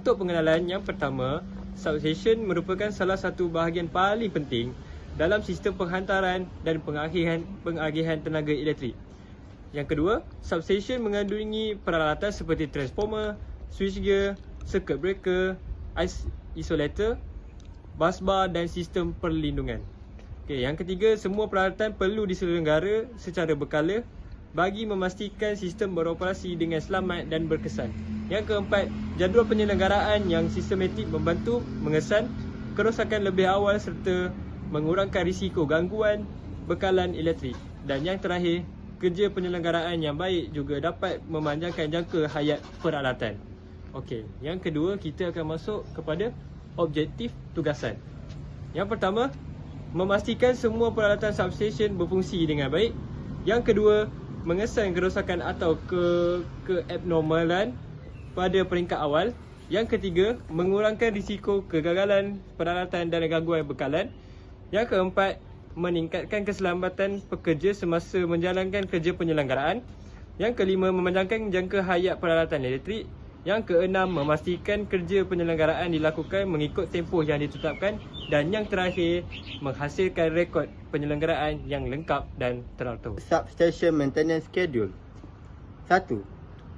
Untuk pengenalan yang pertama, substation merupakan salah satu bahagian paling penting dalam sistem penghantaran dan pengagihan tenaga elektrik. Yang kedua, substation mengandungi peralatan seperti transformer, switchgear, circuit breaker, isolator, busbar dan sistem perlindungan. Yang ketiga, semua peralatan perlu diselenggara secara berkala bagi memastikan sistem beroperasi dengan selamat dan berkesan. Yang keempat, jadual penyelenggaraan yang sistematik membantu mengesan kerosakan lebih awal serta mengurangkan risiko gangguan bekalan elektrik. Dan yang terakhir, kerja penyelenggaraan yang baik juga dapat memanjangkan jangka hayat peralatan. Yang kedua, kita akan masuk kepada objektif tugasan. Yang pertama, memastikan semua peralatan substation berfungsi dengan baik. Yang kedua, mengesan kerosakan atau keabnormalan pada peringkat awal. Yang ketiga, mengurangkan risiko kegagalan peralatan dan gangguan bekalan. Yang keempat, meningkatkan keselamatan pekerja semasa menjalankan kerja penyelenggaraan. Yang kelima, memanjangkan jangka hayat peralatan elektrik. Yang keenam, memastikan kerja penyelenggaraan dilakukan mengikut tempoh yang ditetapkan. Dan yang terakhir, menghasilkan rekod penyelenggaraan yang lengkap dan teratur. Substation Maintenance Schedule. 1.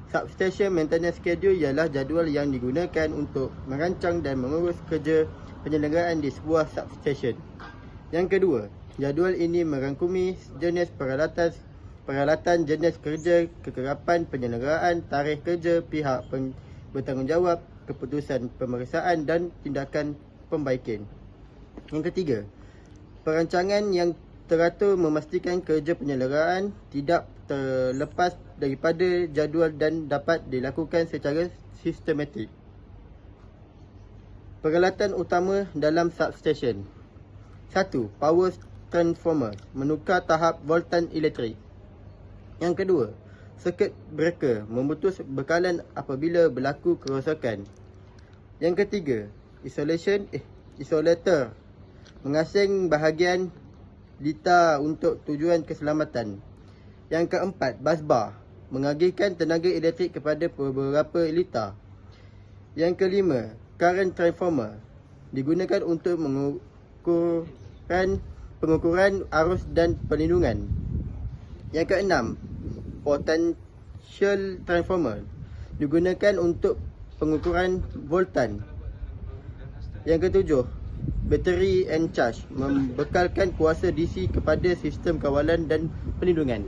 Substation Maintenance Schedule ialah jadual yang digunakan untuk merancang dan mengurus kerja penyelenggaraan di sebuah substation. Yang kedua, jadual ini merangkumi jenis peralatan, jenis kerja, kekerapan penyelenggaraan, tarikh kerja, pihak bertanggungjawab, keputusan pemeriksaan dan tindakan pembaikan. Yang ketiga, perancangan yang teratur memastikan kerja penyelenggaraan tidak terlepas daripada jadual dan dapat dilakukan secara sistematik. Peralatan utama dalam substation. 1. Power transformer, menukar tahap voltan elektrik. Yang kedua, circuit breaker, memutus bekalan apabila berlaku kerosakan. Yang ketiga, isolator, mengasing bahagian litar untuk tujuan keselamatan. Yang keempat, busbar, mengagihkan tenaga elektrik kepada beberapa litar. Yang kelima, current transformer, digunakan untuk pengukuran arus dan perlindungan. Yang keenam, potential transformer, digunakan untuk pengukuran voltan. Yang ketujuh, battery and charge, membekalkan kuasa DC kepada sistem kawalan dan perlindungan.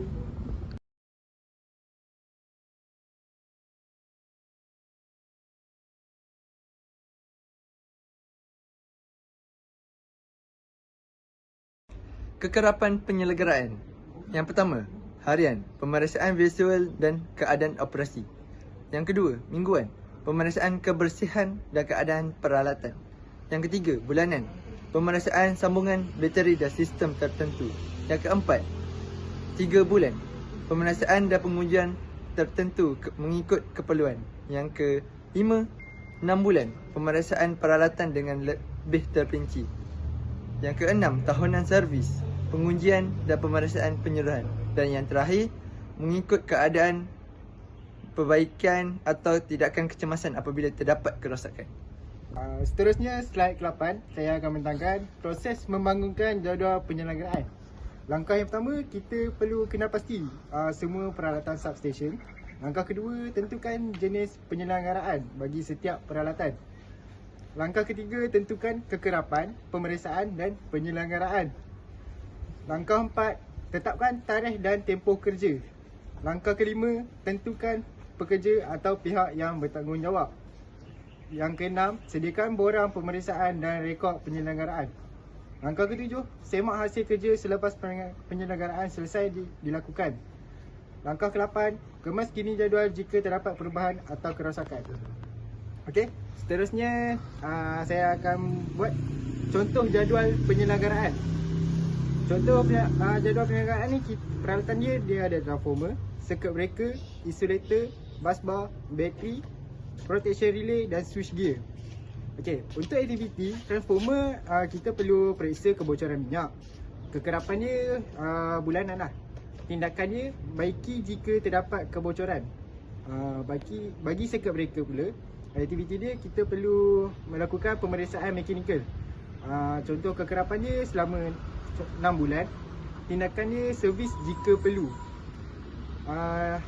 Kekerapan penyelenggaraan. Yang pertama, harian, pemeriksaan visual dan keadaan operasi. Yang kedua, mingguan, pemeriksaan kebersihan dan keadaan peralatan. Yang ketiga, bulanan, pemeriksaan sambungan, bateri dan sistem tertentu. Yang keempat, 3 bulan, pemeriksaan dan pengujian tertentu mengikut keperluan. Yang kelima, 6 bulan, pemeriksaan peralatan dengan lebih terperinci. Yang keenam, tahunan servis, pengujian dan pemeriksaan penyuluhan. Dan yang terakhir, mengikut keadaan perbaikan atau tindakan kecemasan apabila terdapat kerosakan. Seterusnya, slide ke-8, saya akan mentangkan proses membangunkan jadual penyelenggaraan. Langkah yang pertama, kita perlu kenal pasti semua peralatan substation. Langkah kedua, tentukan jenis penyelenggaraan bagi setiap peralatan. Langkah ketiga, tentukan kekerapan, pemeriksaan dan penyelenggaraan. Langkah 4, tetapkan tarikh dan tempoh kerja. Langkah kelima, tentukan pekerja atau pihak yang bertanggungjawab. Yang keenam, sediakan borang pemeriksaan dan rekod penyelenggaraan. Langkah ketujuh, semak hasil kerja selepas penyelenggaraan selesai dilakukan. Langkah ke-8, kemas kini jadual jika terdapat perubahan atau kerosakan. Okey, seterusnya saya akan buat contoh jadual penyelenggaraan. Contoh jadual penyelenggaraan ni, peralatan dia ada transformer, circuit breaker, isolator, busbar, bateri, protection relay dan switch gear. Okey, untuk aktiviti transformer, kita perlu periksa kebocoran minyak. Kekerapan dia bulanan lah. Tindakan dia, baiki jika terdapat kebocoran. Bagi circuit breaker pula, Aktiviti dia kita perlu melakukan pemeriksaan mekanikal. Contoh kekerapan dia selama 6 bulan. Tindakan dia servis jika perlu.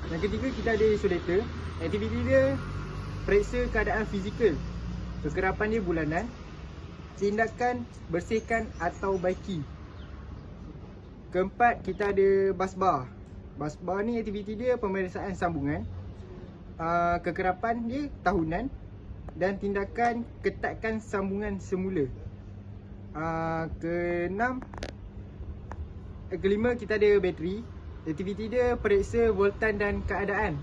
Yang ketiga kita ada isolator. Aktiviti dia periksa keadaan fizikal. Kekerapan dia bulanan. Tindakan bersihkan atau baiki. Keempat kita ada busbar. Busbar ni aktiviti dia pemeriksaan sambungan. Kekerapan dia tahunan dan tindakan ketatkan sambungan semula. Kelima kita ada bateri. Aktiviti dia periksa voltan dan keadaan.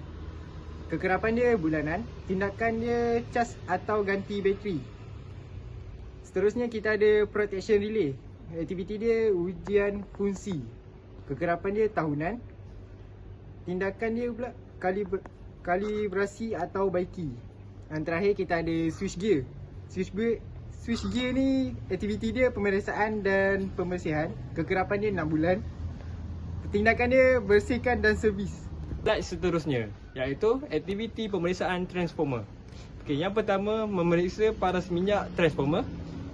Kekerapan dia bulanan. Tindakan dia cas atau ganti bateri. Seterusnya kita ada protection relay. Aktiviti dia ujian fungsi. Kekerapan dia tahunan. Tindakan dia pula kalibrasi atau baiki. Dan terakhir kita ada switch gear. Switch gear ni aktiviti dia pemeriksaan dan pembersihan. Kekerapan dia 6 bulan. Tindakan dia bersihkan dan servis. Slide seterusnya iaitu aktiviti pemeriksaan transformer. Okey, yang pertama memeriksa paras minyak transformer.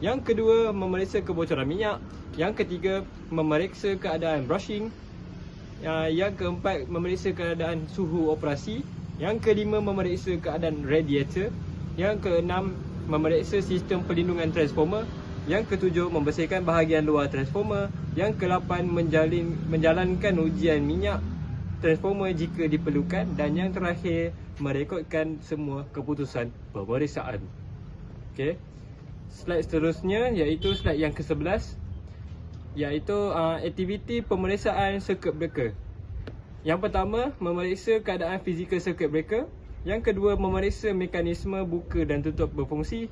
Yang kedua memeriksa kebocoran minyak. Yang ketiga memeriksa keadaan brushing. Yang keempat memeriksa keadaan suhu operasi. Yang kelima memeriksa keadaan radiator. Yang keenam memeriksa sistem perlindungan transformer. Yang ketujuh membersihkan bahagian luar transformer. Yang kelapan menjalankan ujian minyak transformer jika diperlukan. Dan yang terakhir merekodkan semua keputusan pemeriksaan. Okey. Slide seterusnya iaitu slide yang ke-11 iaitu aktiviti pemeriksaan circuit breaker. Yang pertama memeriksa keadaan fizikal circuit breaker. Yang kedua memeriksa mekanisme buka dan tutup berfungsi.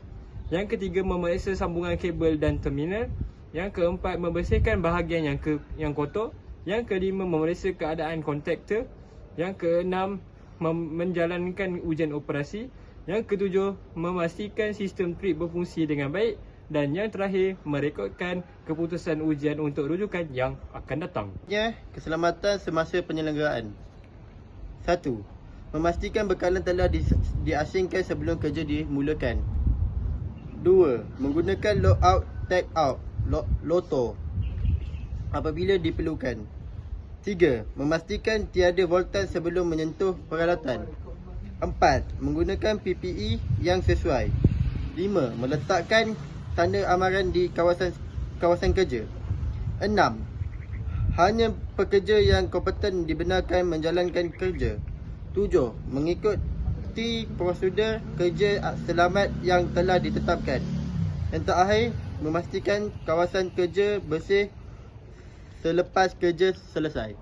Yang ketiga memeriksa sambungan kabel dan terminal. Yang keempat membersihkan bahagian yang kotor. Yang kelima memeriksa keadaan kontaktor. Yang keenam menjalankan ujian operasi. Yang ketujuh memastikan sistem trip berfungsi dengan baik. Dan yang terakhir merekodkan keputusan ujian untuk rujukan yang akan datang. Keselamatan semasa penyelenggaraan. 1. Memastikan bekalan telah diasingkan sebelum kerja dimulakan. 2. Menggunakan logout, tag out, LOTO apabila diperlukan. 3. Memastikan tiada voltan sebelum menyentuh peralatan. 4. Menggunakan PPE yang sesuai. 5. Meletakkan tanda amaran di kawasan kerja. 6. Hanya pekerja yang kompeten dibenarkan menjalankan kerja. 7. Mengikuti prosedur kerja selamat yang telah ditetapkan. Yang terakhir, memastikan kawasan kerja bersih selepas kerja selesai.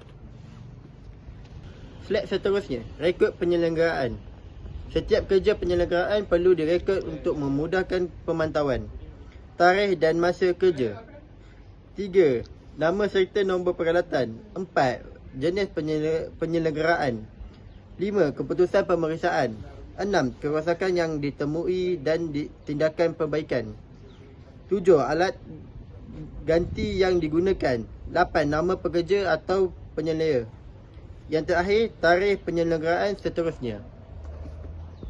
Slide seterusnya, rekod penyelenggaraan. Setiap kerja penyelenggaraan perlu direkod untuk memudahkan pemantauan tarikh dan masa kerja. 3. Nama serta nombor peralatan. 4. Jenis penyelenggaraan. 5. Keputusan pemeriksaan. 6. Kerosakan yang ditemui dan tindakan perbaikan. 7. Alat ganti yang digunakan. 8. Nama pekerja atau penyelea. Yang terakhir, tarikh penyelenggaraan seterusnya.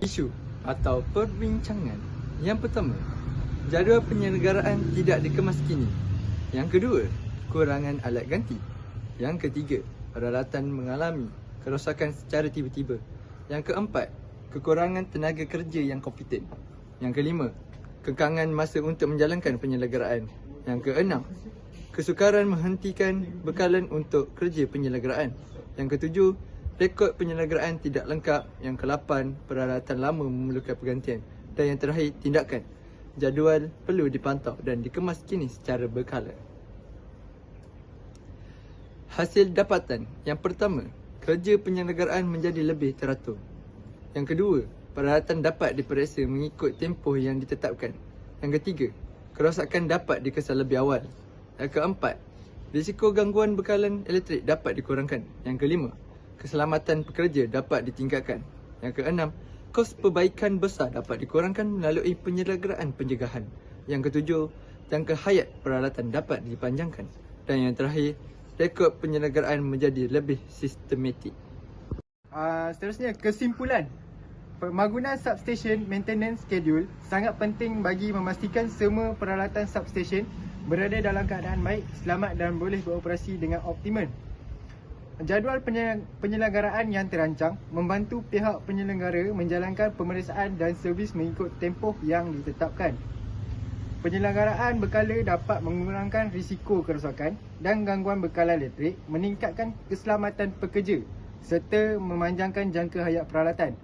Isu atau perbincangan. Yang pertama, jadual penyelenggaraan tidak dikemas kini. Yang kedua, kurangan alat ganti. Yang ketiga, peralatan mengalami kerosakan secara tiba-tiba. Yang keempat, kekurangan tenaga kerja yang kompeten. Yang kelima, kekangan masa untuk menjalankan penyelenggaraan. Yang keenam, kesukaran menghentikan bekalan untuk kerja penyelenggaraan. Yang ketujuh, rekod penyelenggaraan tidak lengkap. Yang kelapan, peralatan lama memerlukan pergantian. Dan yang terakhir, tindakan. Jadual perlu dipantau dan dikemas kini secara berkala. Hasil dapatan. Yang pertama, kerja penyelenggaraan menjadi lebih teratur. Yang kedua, peralatan dapat diperiksa mengikut tempoh yang ditetapkan. Yang ketiga, kerosakan dapat dikesan lebih awal. Yang keempat, risiko gangguan bekalan elektrik dapat dikurangkan. Yang kelima, keselamatan pekerja dapat ditingkatkan. Yang keenam, kos perbaikan besar dapat dikurangkan melalui penyelenggaraan pencegahan. Yang ketujuh, jangka hayat peralatan dapat dipanjangkan. Dan yang terakhir, rekod penyelenggaraan menjadi lebih sistematik. Seterusnya, kesimpulan. Pembangunan substation maintenance schedule sangat penting bagi memastikan semua peralatan substation berada dalam keadaan baik, selamat dan boleh beroperasi dengan optimum. Jadual penyelenggaraan yang terancang membantu pihak penyelenggara menjalankan pemeriksaan dan servis mengikut tempoh yang ditetapkan. Penyelenggaraan berkala dapat mengurangkan risiko kerosakan dan gangguan bekalan elektrik, meningkatkan keselamatan pekerja serta memanjangkan jangka hayat peralatan.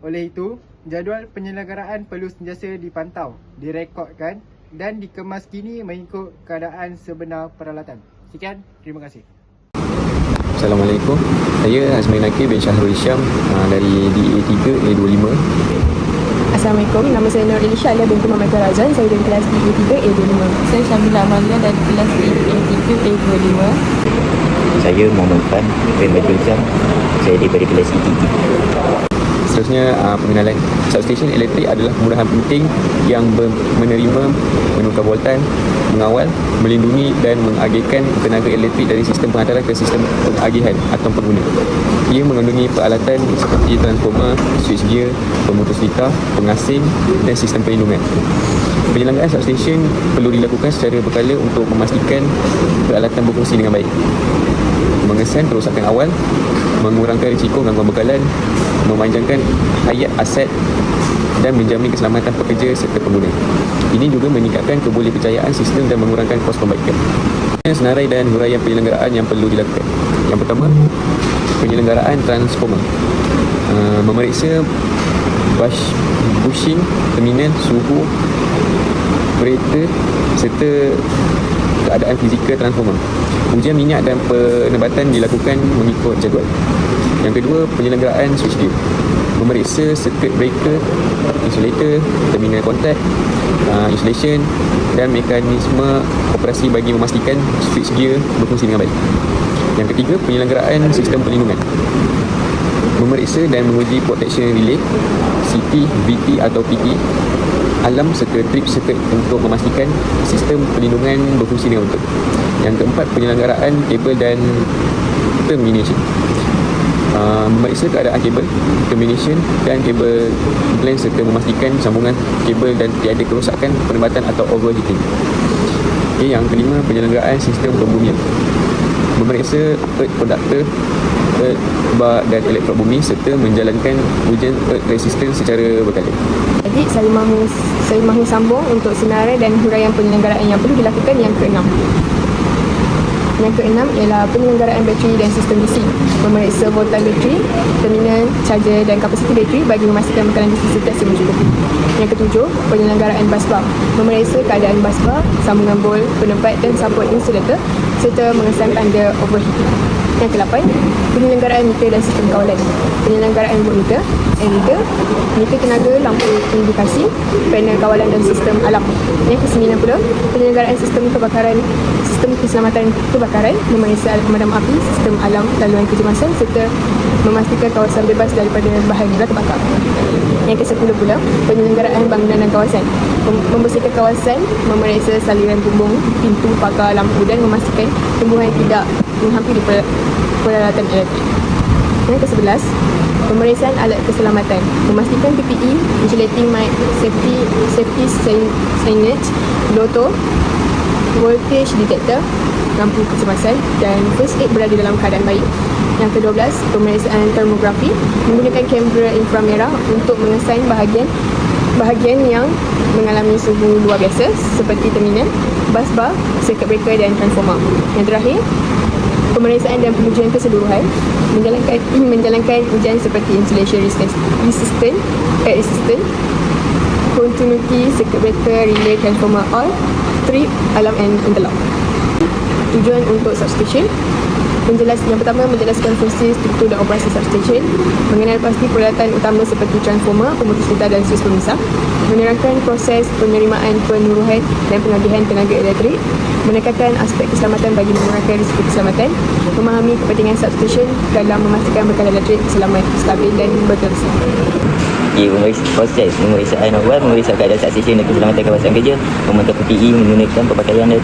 Oleh itu, jadual penyelenggaraan perlu sentiasa dipantau, direkodkan dan dikemas kini mengikut keadaan sebenar peralatan. Sekian, terima kasih. Assalamualaikum. Saya Azmi Nakir bin Syahrul Isyam dari DA3 A25. Assalamualaikum, nama saya Nur Elisha Alia binti Muhammad Razan. Saya dari kelas DA3 A25. Saya Syamila Amalia dari kelas DA3 A25. Saya Muhammad Fan bin Badrul Syam. Saya daripada kelas E3. Seterusnya, pengenalan. Substation elektrik adalah kemudahan penting yang menerima, menukar voltan, mengawal, melindungi dan mengagihkan tenaga elektrik dari sistem penghantaran ke sistem pengagihan atau pengguna. Ia mengandungi peralatan seperti transformer, switchgear, pemutus litar, pengasing dan sistem perlindungan. Penyelenggaraan substation perlu dilakukan secara berkala untuk memastikan peralatan berfungsi dengan baik. Mengesan kerosakan awal, mengurangkan risiko gangguan bekalan, memanjangkan hayat aset dan menjamin keselamatan pekerja serta pengguna. Ini juga meningkatkan kebolehpercayaan sistem dan mengurangkan kos pembaikan. Senarai dan huraian penyelenggaraan yang perlu dilakukan. Yang pertama, penyelenggaraan transformer. Memeriksa bushing, terminal, suhu, operator serta keadaan fizikal transformer. Ujian minyak dan penebatan dilakukan mengikut jadual. Yang kedua, penyelenggaraan switchgear. Memeriksa circuit breaker, insulator, terminal kontak, insulation dan mekanisme operasi bagi memastikan switchgear berfungsi dengan baik. Yang ketiga, penyelenggaraan sistem perlindungan. Memeriksa dan menguji protection relay, CT, VT atau PE, alarm serta trip circuit untuk memastikan sistem perlindungan berfungsi dengan betul. Yang keempat, penyelenggaraan kabel dan termination. Memeriksa keadaan kabel, termination dan kabel gland serta memastikan sambungan kabel dan tiada kerosakan, penebatan atau overheating. Yang kelima, penyelenggaraan sistem pembumian. Memeriksa earth conductor, earth bar dan elektrod bumi serta menjalankan ujian earth resistance secara berkala. Jadi saya mahu sambung untuk senarai dan huraian penyelenggaraan yang perlu dilakukan yang keenam. Yang keenam ialah penyelenggaraan bateri dan sistem DC. Memeriksa voltan bateri, terminal, charger dan kapasiti bateri bagi memastikan bekalan DC sentiasa mencukupi. Yang ketujuh, penyelenggaraan busbar. Memeriksa keadaan busbar, sambungan bol, penempat dan support insulator serta mengesan tanda overheating. Yang ke-8, penyelenggaraan meter dan sistem kawalan. Penyelenggaraan voltmeter, ammeter, meter tenaga, lampu indikasi, panel kawalan dan sistem alarm. Yang ke-9 pula, penyelenggaraan sistem kebakaran, sistem keselamatan kebakaran, memeriksa alat pemadam api, sistem alarm, laluan kecemasan serta memastikan kawasan bebas daripada bahan terbakar. Yang ke-10 pula, penyelenggaraan bangunan dan kawasan. Membersihkan kawasan, memeriksa saliran bumbung, pintu, pagar, lampu dan memastikan tumbuhan tidak menghampiri peralatan elektrik. Yang ke-11, pemeriksaan alat keselamatan. Memastikan PPE, insulating mic, safety signage, loto, voltage detector, lampu kecemasan dan first aid berada dalam keadaan baik. Yang ke-12, pemeriksaan termografi. Menggunakan kamera inframerah untuk mengesan bahagian yang mengalami suhu luar biasa seperti terminal, busbar, circuit breaker dan transformer. Yang terakhir, pemeriksaan dan pengujian keseluruhan. Menjalankan ujian seperti insulation resistant, air resistant, continuity, circuit breaker, relay, transformer, all, trip, alarm and interlock. Tujuan untuk substation. Yang pertama, menjelaskan fungsi, struktur dan operasi substation. Mengenal pasti peralatan utama seperti transformer, pemutus litar dan switch pemisah. Menerangkan proses penerimaan, penuruhan dan pengagihan tenaga elektrik. Menekankan aspek keselamatan bagi mengurangkan risiko keselamatan. Memahami kepentingan substation dalam memastikan bekalan elektrik selamat, stabil dan berterusan. Proses pemeriksaan awal, memeriksa keadaan substation dan keselamatan kawasan kerja, memantau PPE, menggunakan pemakaian dan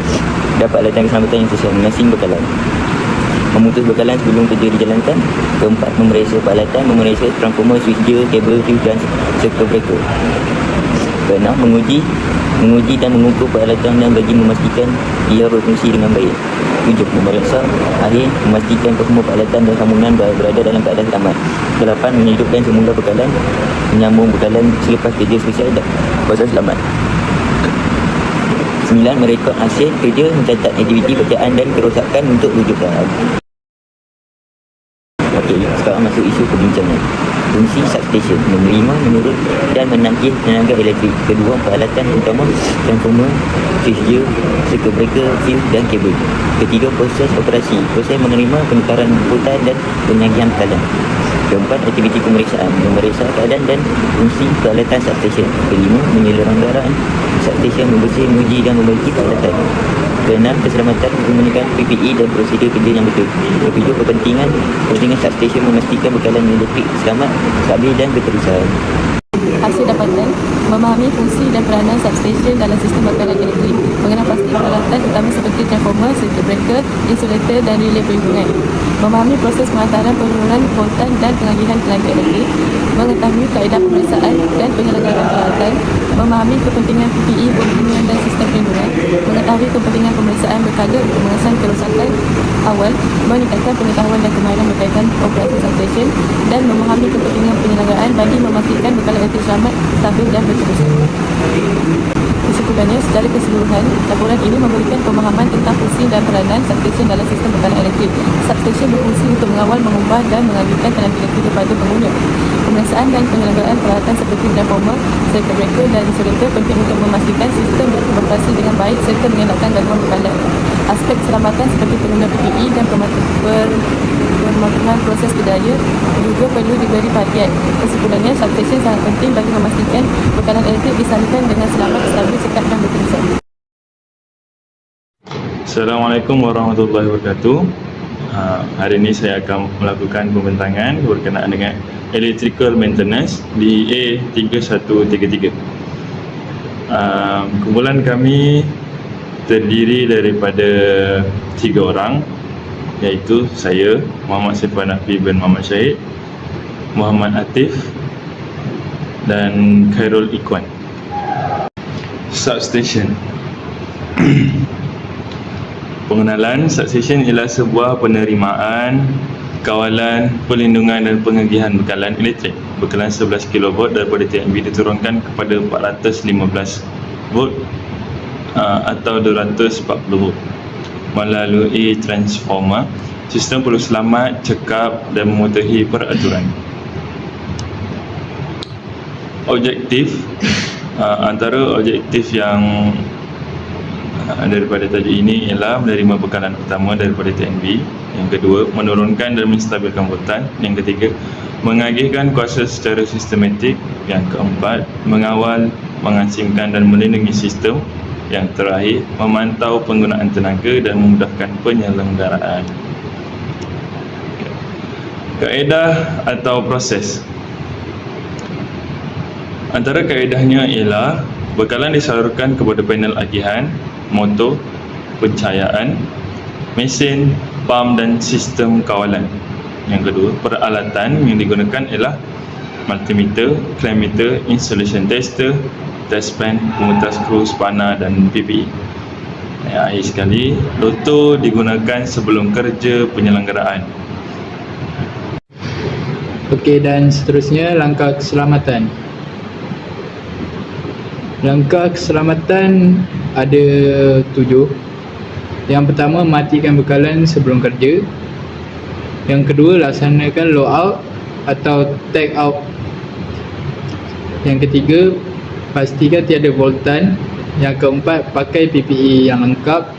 dapat alat keselamatan yang sesuai mengasing bekalan. memutus bekalan sebelum kerja dijalankan. Keempat, memeriksa peralatan, memeriksa transformer, switchgear, kabel, fuse dan circuit breaker. Keenam, menguji dan mengukur peralatan dan bagi memastikan ia berfungsi dengan baik. 7. Memeriksa akhir, memastikan semua peralatan dan sambungan berada dalam keadaan selamat. 8. Menghidupkan semula bekalan, menyambung bekalan selepas kerja selesai dan proses selamat. 9. Merekod hasil kerja, mencatat aktiviti pekerjaan dan kerosakan untuk rujukan. Okey, sekarang masuk isu perbincangan. Fungsi substation: menerima, menurut dan menagih tenaga elektrik. Kedua, peralatan utama transformer, switchgear, circuit breaker, fuse dan kabel. Ketiga, proses operasi: proses menerima, penukaran inputan dan penagihan bekalan. Keempat, aktiviti pemeriksaan: memeriksa keadaan dan fungsi peralatan substation. Kelima, penyelenggaraan substation, membersih, menguji dan memperbaiki peralatan. Keenam, keselamatan, menggunakan PPE dan prosedur kerja yang betul. Ketujuh, kepentingan substation, memastikan bekalan elektrik selamat, stabil dan berterusan. Hasil dapatan: memahami fungsi dan peranan substation dalam sistem bekalan elektrik, mengenal pasti peralatan utama seperti transformer, circuit breaker, insulator dan relay perhubungan, memahami proses penghantaran penurunan voltan dan pengagihan tenaga elektrik, mengetahui kaedah pemeriksaan dan penyelenggaraan peralatan, memahami kepentingan PPE, perlindungan dan sistem perlindungan, mengetahui kepentingan pemeriksaan berkala untuk mengesan kerosakan awal, meningkatkan pengetahuan dan kemahiran berkaitan operasi substation dan memahami kepentingan penyelenggaraan bagi memastikan bekalan elektrik selamat, stabil dan berterusan. Kesimpulannya, secara keseluruhan, laporan ini memberikan pemahaman tentang fungsi dan peranan substation dalam sistem bekalan elektrik. Substation berfungsi untuk mengawal, mengubah dan mengalihkan tenaga elektrik kepada pengguna. Pemeriksaan dan penyelenggaraan peralatan seperti transformer, circuit breaker dan insulator penting untuk memastikan sistem beroperasi dengan baik serta mengelakkan gangguan bekalan. Aspek keselamatan seperti penggunaan PPE dan pematuhan proses kedaya juga perlu diberi perhatian. Kesimpulannya, substation sangat penting bagi memastikan bekalan elektrik disalurkan dengan selamat, stabil, cepat dan berterusan. Assalamualaikum warahmatullahi wabarakatuh. Hari ini saya akan melakukan pembentangan berkenaan dengan electrical maintenance di A3133. Kumpulan kami terdiri daripada 3 orang, iaitu saya, Muhammad Sifwan Nafi bin Muhammad Syahid, Muhammad Atif dan Khairul Ikhwan. Substation. Pengenalan: substation ialah sebuah penerimaan, kawalan, perlindungan dan pengagihan bekalan elektrik. Bekalan 11 kV daripada TNB diturunkan kepada 415 volt atau 240 volt melalui transformer. Sistem perlu selamat, cekap dan mematuhi peraturan. Objektif: antara objektif yang daripada tajuk ini ialah menerima bekalan pertama daripada TNB. Yang kedua, menurunkan dan menstabilkan voltan. Yang ketiga, mengagihkan kuasa secara sistematik. Yang keempat, mengawal, mengasingkan dan melindungi sistem. Yang terakhir, memantau penggunaan tenaga dan memudahkan penyelenggaraan. Kaedah atau proses. Antara kaedahnya ialah bekalan disalurkan kepada panel agihan, motor, pencahayaan, mesin, pam dan sistem kawalan. Yang kedua, peralatan yang digunakan ialah multimeter, clamp meter, insulation tester, test pan, pemutar skru, spana dan PPE. Akhir sekali, loto digunakan sebelum kerja penyelenggaraan. Okey, dan seterusnya langkah keselamatan. Langkah keselamatan ada 7. Yang pertama, matikan bekalan sebelum kerja. Yang kedua, laksanakan logout atau tag out. Yang ketiga, pastikan tiada voltan. Yang keempat, pakai PPE yang lengkap.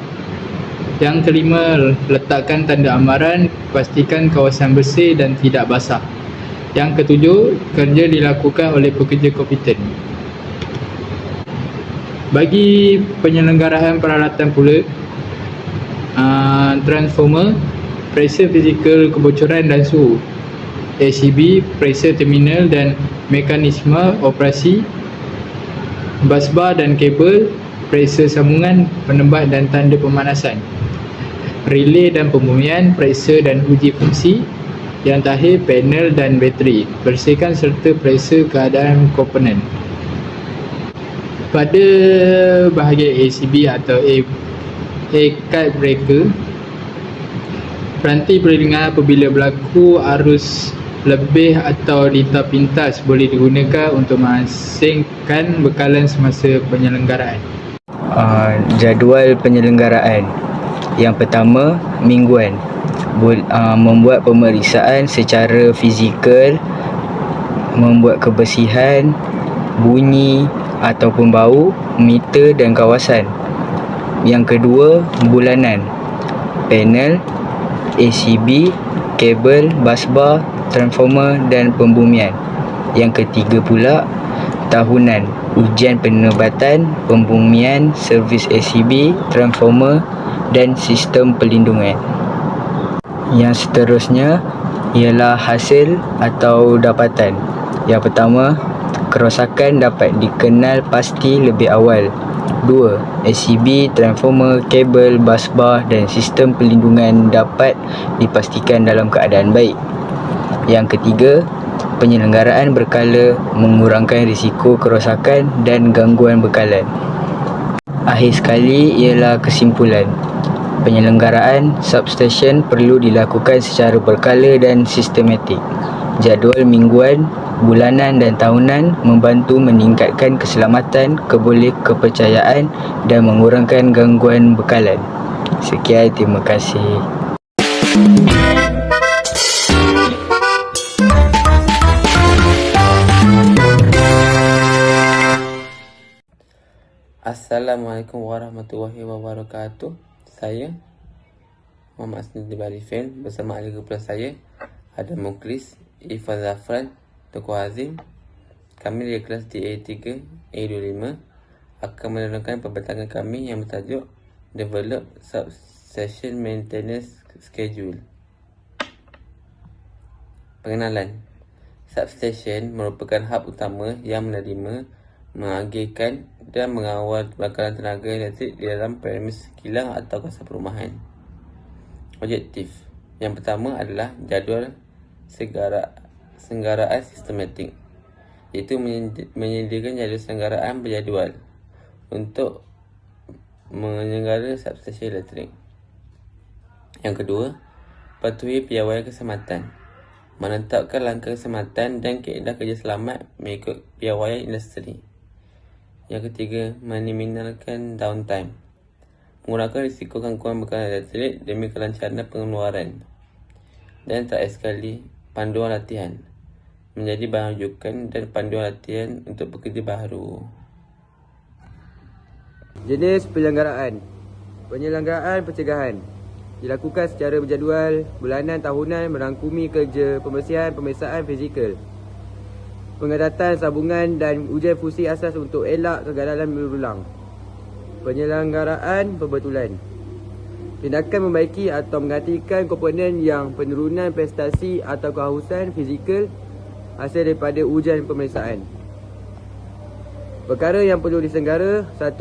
Yang kelima, letakkan tanda amaran, pastikan kawasan bersih dan tidak basah. Yang ketujuh, kerja dilakukan oleh pekerja kompeten. Bagi penyelenggaraan peralatan pula, transformer, pressure fizikal kebocoran dan suhu, ACB, pressure terminal dan mekanisme operasi, busbar dan kabel, pressure sambungan, penebat dan tanda pemanasan. relay dan pembumian, periksa dan uji fungsi. Yang terakhir, panel dan bateri, bersihkan serta periksa keadaan komponen. Pada bahagian ACB atau A-Cut Breaker, peranti perlindungan apabila berlaku arus lebih atau lintah pintas boleh digunakan untuk mengasingkan bekalan semasa penyelenggaraan. Jadual penyelenggaraan. Yang pertama, mingguan. Membuat pemeriksaan secara fizikal, membuat kebersihan, bunyi ataupun bau, meter dan kawasan. Yang kedua, bulanan. Panel, ACB, kabel, busbar, transformer dan pembumian. Yang ketiga pula, tahunan. Ujian penebatan, pembumian, servis ACB, transformer dan sistem pelindungan. Yang seterusnya ialah hasil atau dapatan. Yang pertama, kerosakan dapat dikenal pasti lebih awal. 2. ACB, transformer, kabel, busbar dan sistem pelindungan dapat dipastikan dalam keadaan baik. Yang ketiga, penyelenggaraan berkala mengurangkan risiko kerosakan dan gangguan bekalan. Akhir sekali ialah kesimpulan. Penyelenggaraan substation perlu dilakukan secara berkala dan sistematik. Jadual mingguan, bulanan dan tahunan membantu meningkatkan keselamatan, kepercayaan dan mengurangkan gangguan bekalan. Sekian, terima kasih. Assalamualaikum warahmatullahi wabarakatuh. Saya Muhammad Asnidi Barifin bersama ahli kumpulan saya ada Muklis, Ifan Zafran, Toko Azim. Kami dari kelas TA3 A25 akan menerangkan pembentangan kami yang bertajuk Develop Substation Maintenance Schedule. Pengenalan. Substation merupakan hub utama yang menerima, mengagihkan dan mengawal bakalan tenaga elektrik di dalam premis kilang atau kawasan perumahan. Objektif yang pertama adalah jadual senggaraan sistematik, iaitu menyediakan jadual senggaraan berjadual untuk menyelenggara substesen elektrik. Yang kedua, patuhi piawaian keselamatan, menetapkan langkah keselamatan dan kaedah kerja selamat mengikut piawaian industri. Yang ketiga, meminimalkan downtime, mengurangkan risiko gangguan bekalan elektrik demi kelancaran pengeluaran. Dan terakhir sekali, panduan latihan, menjadi bahan rujukan dan panduan latihan untuk pekerja baru. Jenis penyelenggaraan. Penyelenggaraan pencegahan dilakukan secara berjadual, bulanan, tahunan, merangkumi kerja pembersihan, pemeriksaan fizikal, pengadatan sambungan dan ujian fungsi asas untuk elak kegagalan berulang. Penyelenggaraan pembetulan. Tindakan membaiki atau menggantikan komponen yang penurunan prestasi atau kehausan fizikal hasil daripada ujian pemeriksaan. Perkara yang perlu disenggara: 1.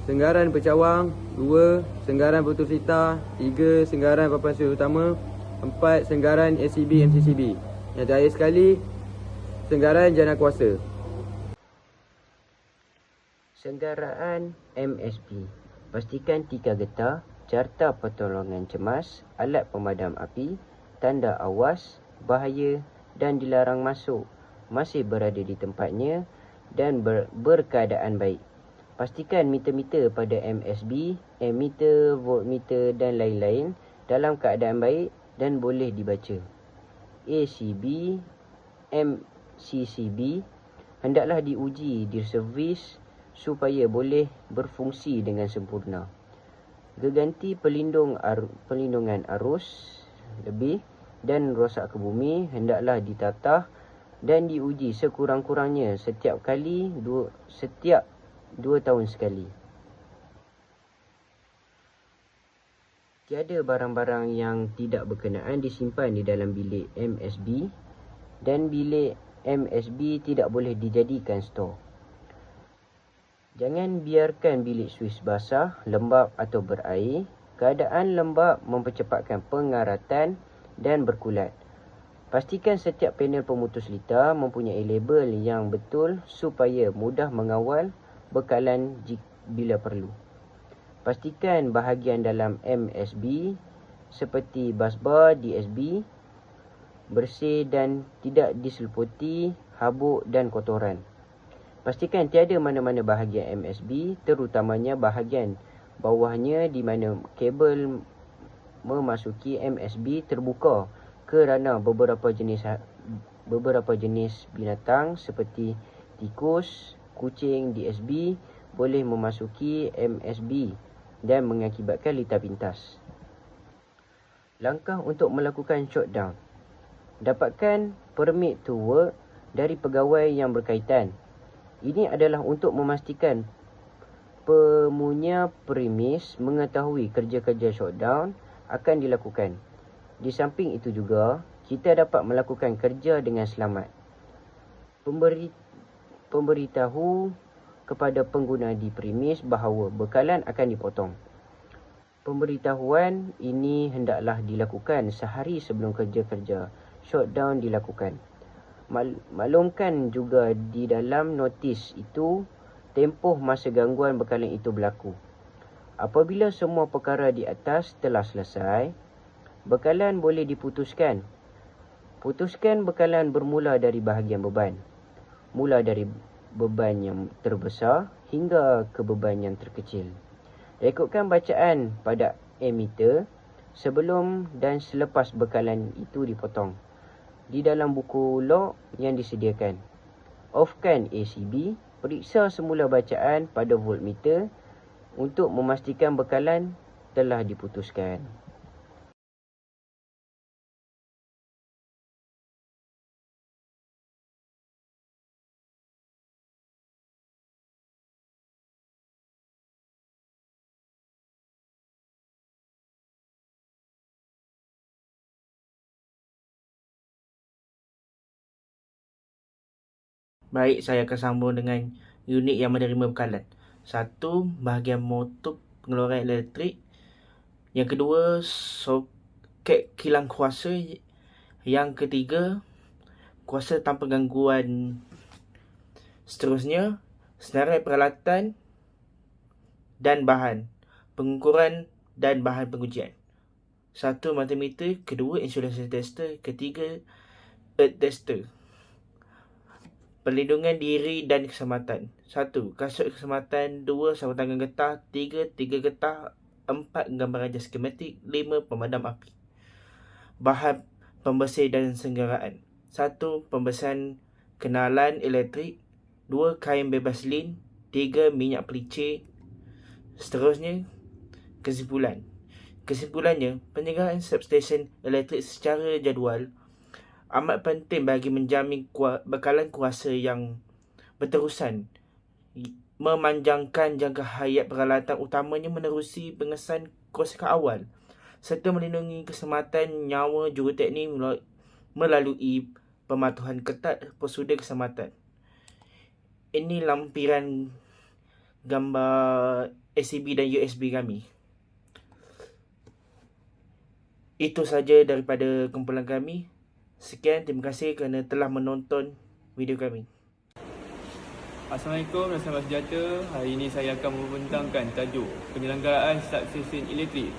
Senggaran pencawang. 2. Senggaran putus sita. 3. Senggaran papan surya utama. 4. Senggaran ACB MCCB. Yang terakhir sekali, senggaran jana kuasa. Senggaraan MSB. Pastikan tika getah, carta pertolongan cemas, alat pemadam api, tanda awas, bahaya dan dilarang masuk masih berada di tempatnya dan berkeadaan baik. Pastikan meter-meter pada MSB, ammeter, voltmeter dan lain-lain dalam keadaan baik dan boleh dibaca. ACB, MCCB hendaklah diuji, diservis supaya boleh berfungsi dengan sempurna. Geganti pelindungan arus lebih dan rosak ke bumi hendaklah ditatah dan diuji sekurang-kurangnya setiap 2 tahun sekali. Tiada barang-barang yang tidak berkenaan disimpan di dalam bilik MSB dan bilik MSB tidak boleh dijadikan stor. Jangan biarkan bilik suis basah, lembab atau berair Keadaan lembap mempercepatkan pengaratan dan berkulat. Pastikan setiap panel pemutus litar mempunyai label yang betul supaya mudah mengawal bekalan bila perlu. Pastikan bahagian dalam MSB seperti busbar DSB bersih dan tidak diseliputi habuk dan kotoran. Pastikan tiada mana-mana bahagian MSB, terutamanya bahagian bawahnya di mana kabel memasuki MSB terbuka kerana beberapa jenis binatang seperti tikus, kucing DSB boleh memasuki MSB dan mengakibatkan litar pintas. Langkah untuk melakukan shutdown. Dapatkan permit to work dari pegawai yang berkaitan. Ini adalah untuk memastikan pemunya premis mengetahui kerja-kerja shutdown akan dilakukan. Di samping itu juga, kita dapat melakukan kerja dengan selamat. Pemberitahu kepada pengguna di premis bahawa bekalan akan dipotong. Pemberitahuan ini hendaklah dilakukan sehari sebelum kerja-kerja shutdown dilakukan. Maklumkan juga di dalam notis itu tempoh masa gangguan bekalan itu berlaku. Apabila semua perkara di atas telah selesai, bekalan boleh diputuskan. Putuskan bekalan bermula dari bahagian beban. Mula dari beban yang terbesar hingga ke beban yang terkecil. Rekodkan bacaan pada ammeter sebelum dan selepas bekalan itu dipotong di dalam buku log yang disediakan. Offkan ACB, periksa semula bacaan pada voltmeter untuk memastikan bekalan telah diputuskan. Baik, saya akan sambung dengan unit yang menerima bekalan. Satu, bahagian motor pengeluaran elektrik. Yang kedua, soket kilang kuasa. Yang ketiga, kuasa tanpa gangguan. Seterusnya, senarai peralatan dan bahan, pengukuran dan bahan pengujian. Satu, multimeter. Kedua, insulation tester. Ketiga, earth tester. Perlindungan diri dan keselamatan. 1. Kasut keselamatan. 2. Sarung tangan getah. 3. Tiga getah. 4. Gambar raja skematik. 5. Pemadam api. Bahan pembersih dan senggaraan. 1. Pembersihan kenalan elektrik. 2. Kain bebas lin. 3. Minyak pelicin. Seterusnya, Kesimpulannya, penyegaran substation elektrik secara jadual amat penting bagi menjamin bekalan kuasa yang berterusan, memanjangkan jangka hayat peralatan utamanya menerusi pengesahan kerosakan awal, serta melindungi keselamatan nyawa juruteknik melalui pematuhan ketat prosedur keselamatan. Ini lampiran gambar ACB dan USB kami. Itu saja daripada kumpulan kami. Sekian, terima kasih kerana telah menonton video kami. Assalamualaikum dan salam sejahtera. Hari ini saya akan membentangkan tajuk penyelenggaraan substation elektrik.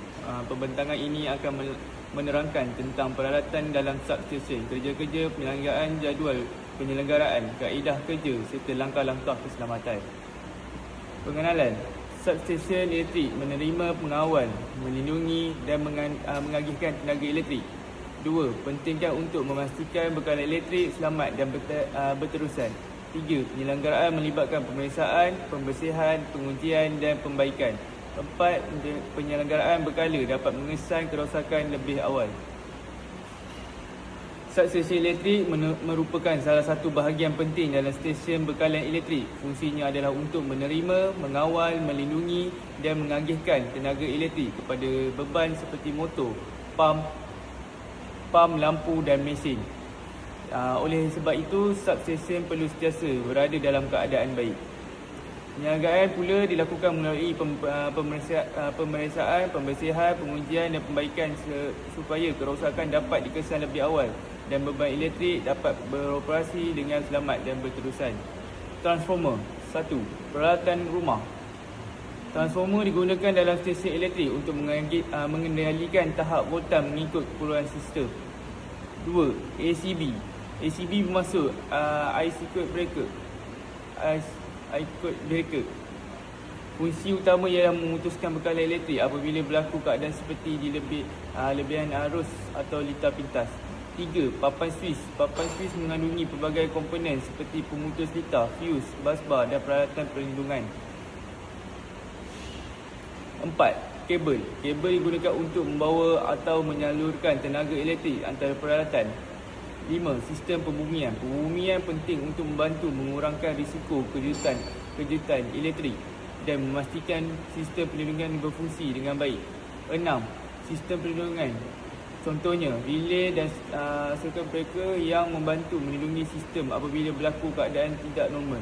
Pembentangan ini akan menerangkan tentang peralatan dalam substation, kerja-kerja penyelenggaraan, jadual penyelenggaraan, kaedah kerja serta langkah-langkah keselamatan. Pengenalan. Substation elektrik menerima, mengawal, melindungi dan mengagihkan tenaga elektrik. 2. Pentingkan untuk memastikan bekalan elektrik selamat dan berterusan. 3. Penyelenggaraan melibatkan pemeriksaan, pembersihan, pengujian dan pembaikan. 4. Penyelenggaraan berkala dapat mengesan kerosakan lebih awal. Substation elektrik merupakan salah satu bahagian penting dalam stesen bekalan elektrik. Fungsinya adalah untuk menerima, mengawal, melindungi dan mengagihkan tenaga elektrik kepada beban seperti motor, pam, lampu dan mesin. Oleh sebab itu, substation perlu sentiasa berada dalam keadaan baik. Penyagaan pula dilakukan melalui pemeriksaan, pembersihan, pengujian dan pembaikan supaya kerosakan dapat dikesan lebih awal dan beban elektrik dapat beroperasi dengan selamat dan berterusan. Transformer. 1. Peralatan rumah. Transformer digunakan dalam stesen elektrik untuk mengendalikan tahap voltan mengikut keperluan sistem. 2. ACB. ACB bermaksud High Circuit Breaker. Fungsi utama ialah memutuskan bekalan elektrik apabila berlaku keadaan seperti lebihan arus atau litar pintas. 3. Papan switch. Papan switch mengandungi pelbagai komponen seperti pemutus litar, fuse, busbar dan peralatan perlindungan. 4. Kabel. Kabel digunakan untuk membawa atau menyalurkan tenaga elektrik antara peralatan. 5. Sistem pembumian. Pembumian penting untuk membantu mengurangkan risiko kejutan elektrik dan memastikan sistem perlindungan berfungsi dengan baik. 6. Sistem perlindungan. Contohnya, relay dan circuit breaker yang membantu melindungi sistem apabila berlaku keadaan tidak normal.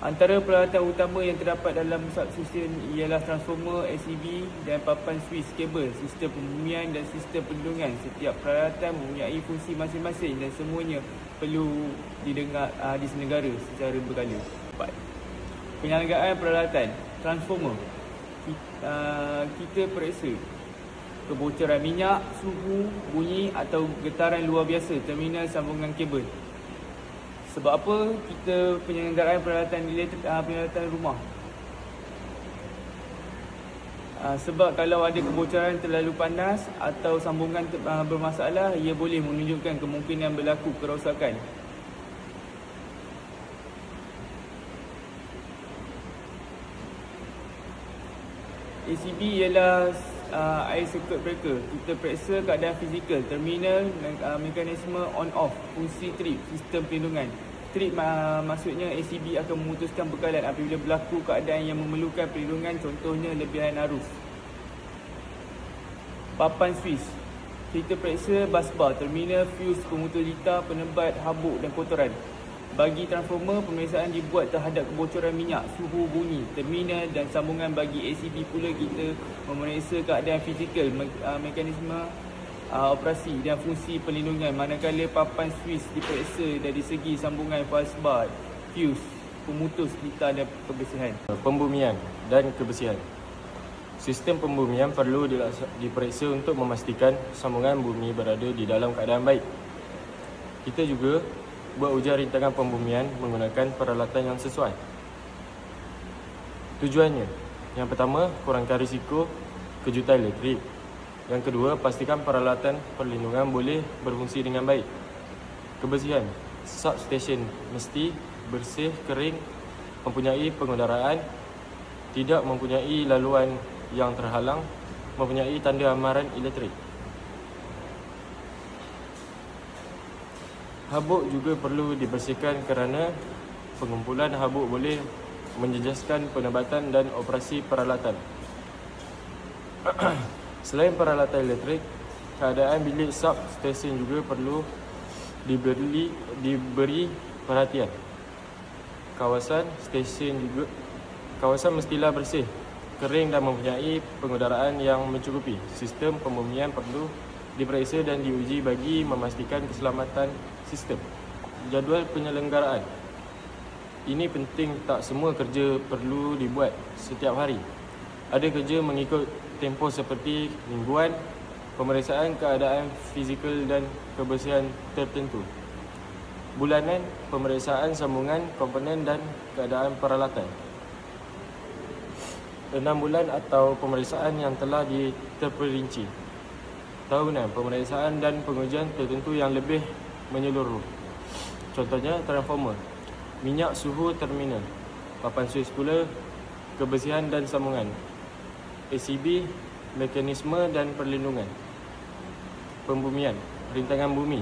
Antara peralatan utama yang terdapat dalam substation ialah transformer, ACB dan papan switch kabel, sistem pembumian dan sistem perlindungan. Setiap peralatan mempunyai fungsi masing-masing dan semuanya perlu disenegara secara berkala. 4. Penyelenggaraan peralatan. Transformer. Kita periksa kebocoran minyak, suhu, bunyi atau getaran luar biasa terminal sambungan kabel. Sebab apa kita penyelenggaraan peralatan elektrik, peralatan rumah? Sebab kalau ada kebocoran terlalu panas atau sambungan bermasalah, ia boleh menunjukkan kemungkinan berlaku kerosakan. ACB ialah air circuit breaker. Kita periksa keadaan fizikal, terminal, mekanisme on-off, fungsi trip, sistem perlindungan. Trip maksudnya ACB akan memutuskan bekalan apabila berlaku keadaan yang memerlukan perlindungan, contohnya lebihan arus. Papan switch. Kita periksa busbar, terminal, fuse, pemutus litar, penebat, habuk dan kotoran. Bagi transformer, pemeriksaan dibuat terhadap kebocoran minyak, suhu, bunyi, terminal dan sambungan. Bagi ACB pula kita memeriksa keadaan fizikal, mekanisme operasi dan fungsi perlindungan, manakala papan switch diperiksa dari segi sambungan busbar, fuse, pemutus litar dan kebersihan. Pembumian dan kebersihan. Sistem pembumian perlu diperiksa untuk memastikan sambungan bumi berada di dalam keadaan baik. Kita juga buat ujian rintangan pembumian menggunakan peralatan yang sesuai. Tujuannya, yang pertama, kurangkan risiko kejutan elektrik. Yang kedua, pastikan peralatan perlindungan boleh berfungsi dengan baik. Kebersihan. Substation mesti bersih, kering, mempunyai pengudaraan, tidak mempunyai laluan yang terhalang, mempunyai tanda amaran elektrik. Habuk juga perlu dibersihkan kerana pengumpulan habuk boleh menjejaskan penebatan dan operasi peralatan. Selain peralatan elektrik, keadaan bilik substation juga perlu diberi perhatian. Kawasan mestilah bersih, kering dan mempunyai pengudaraan yang mencukupi. Sistem pembumian perlu diperiksa dan diuji bagi memastikan keselamatan sistem. Jadual penyelenggaraan. Ini penting, tak semua kerja perlu dibuat setiap hari. Ada kerja mengikut tempoh seperti mingguan, pemeriksaan keadaan fizikal dan kebersihan tertentu. Bulanan, pemeriksaan sambungan, komponen dan keadaan peralatan. 6 bulan atau pemeriksaan yang telah terperinci. Tahunan, pemeriksaan dan pengujian tertentu yang lebih menyeluruh. Contohnya, transformer, minyak, suhu, terminal. Papan switch pula, kebersihan dan sambungan. ACB, mekanisme dan perlindungan. Pembumian, rintangan bumi.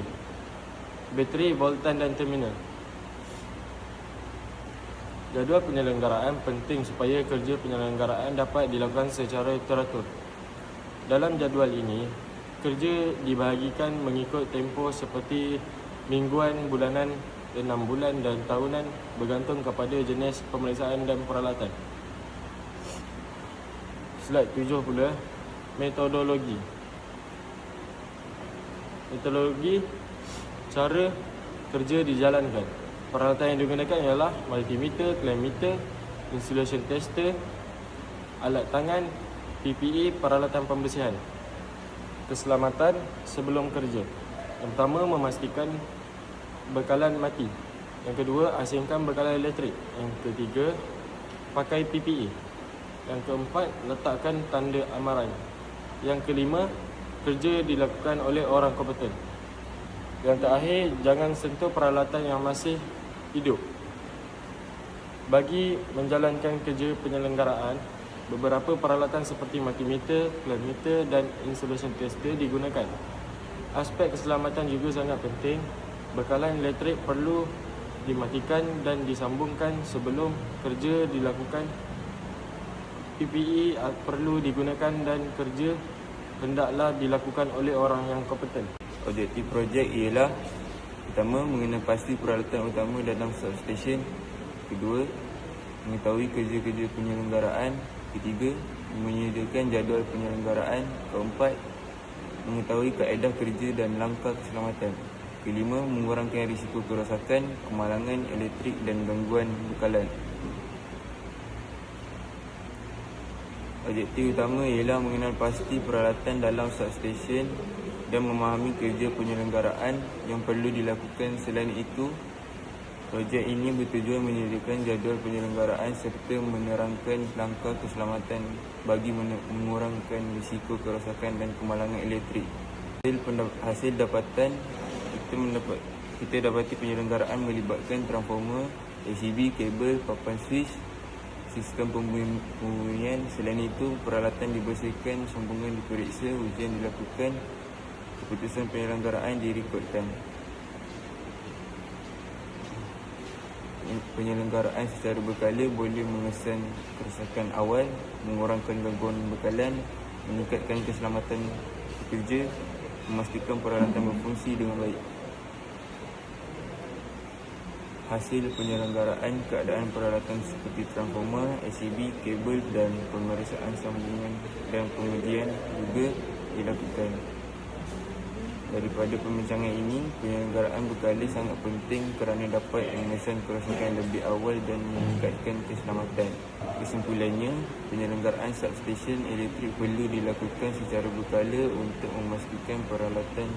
Bateri, voltan dan terminal. Jadual penyelenggaraan penting supaya kerja penyelenggaraan dapat dilakukan secara teratur. Dalam jadual ini, kerja dibahagikan mengikut tempoh seperti mingguan, bulanan, 6 bulan dan tahunan bergantung kepada jenis pemeriksaan dan peralatan. Slide 7 pula, metodologi. Metodologi cara kerja dijalankan. Peralatan yang digunakan ialah multimeter, clammeter, insulation tester, alat tangan, PPE, peralatan pembersihan. Keselamatan sebelum kerja. Yang pertama, memastikan bekalan mati. Yang kedua, asingkan bekalan elektrik. Yang ketiga, pakai PPE. Yang keempat, letakkan tanda amaran. Yang kelima, kerja dilakukan oleh orang kompeten. Yang terakhir, jangan sentuh peralatan yang masih hidup. Bagi menjalankan kerja penyelenggaraan, beberapa peralatan seperti multimeter, clammeter dan insulation tester digunakan. Aspek keselamatan juga sangat penting. Bekalan elektrik perlu dimatikan dan disambungkan sebelum kerja dilakukan. PPE perlu digunakan dan kerja hendaklah dilakukan oleh orang yang kompeten. Objektif projek ialah pertama, mengenal pasti peralatan utama dalam substation. Kedua, mengetahui kerja-kerja penyelenggaraan. Ketiga, menyediakan jadual penyelenggaraan. Keempat, mengetahui kaedah kerja dan langkah keselamatan. Kelima, mengurangkan risiko kerosakan, kemalangan elektrik dan gangguan bekalan. Objektif utama ialah mengenal pasti peralatan dalam substation dan memahami kerja penyelenggaraan yang perlu dilakukan. Selain itu, projek ini bertujuan menyediakan jadual penyelenggaraan serta menerangkan langkah keselamatan bagi mengurangkan risiko kerosakan dan kemalangan elektrik. Hasil dapatan, kita dapati penyelenggaraan melibatkan transformer, ACB, kabel, papan switch, sistem pembunyian. Selain itu, peralatan dibersihkan, sambungan diperiksa, ujian dilakukan, keputusan penyelenggaraan direkodkan. Penyelenggaraan secara berkala boleh mengesan kerosakan awal, mengurangkan gangguan bekalan, meningkatkan keselamatan pekerja, memastikan peralatan berfungsi dengan baik. Hasil penyelenggaraan keadaan peralatan seperti transformer, ACB, kabel dan pemeriksaan sambungan dan pengujian juga dilakukan. Daripada pembincangan ini, penyelenggaraan berkala sangat penting kerana dapat mengesan kerosakan lebih awal dan meningkatkan keselamatan. Kesimpulannya, penyelenggaraan substation elektrik perlu dilakukan secara berkala untuk memastikan peralatan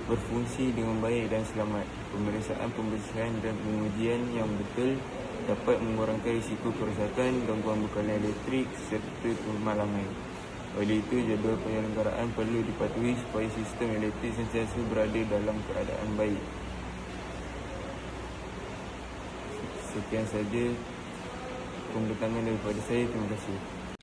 berfungsi dengan baik dan selamat. Pemeriksaan pembersihan dan pengujian yang betul dapat mengurangkan risiko kerosakan, gangguan bekalan elektrik serta kemalangan. Oleh itu, jadual penyelenggaraan perlu dipatuhi supaya sistem elektrik sentiasa berada dalam keadaan baik. Sekian saja pembentangan daripada saya. Terima kasih.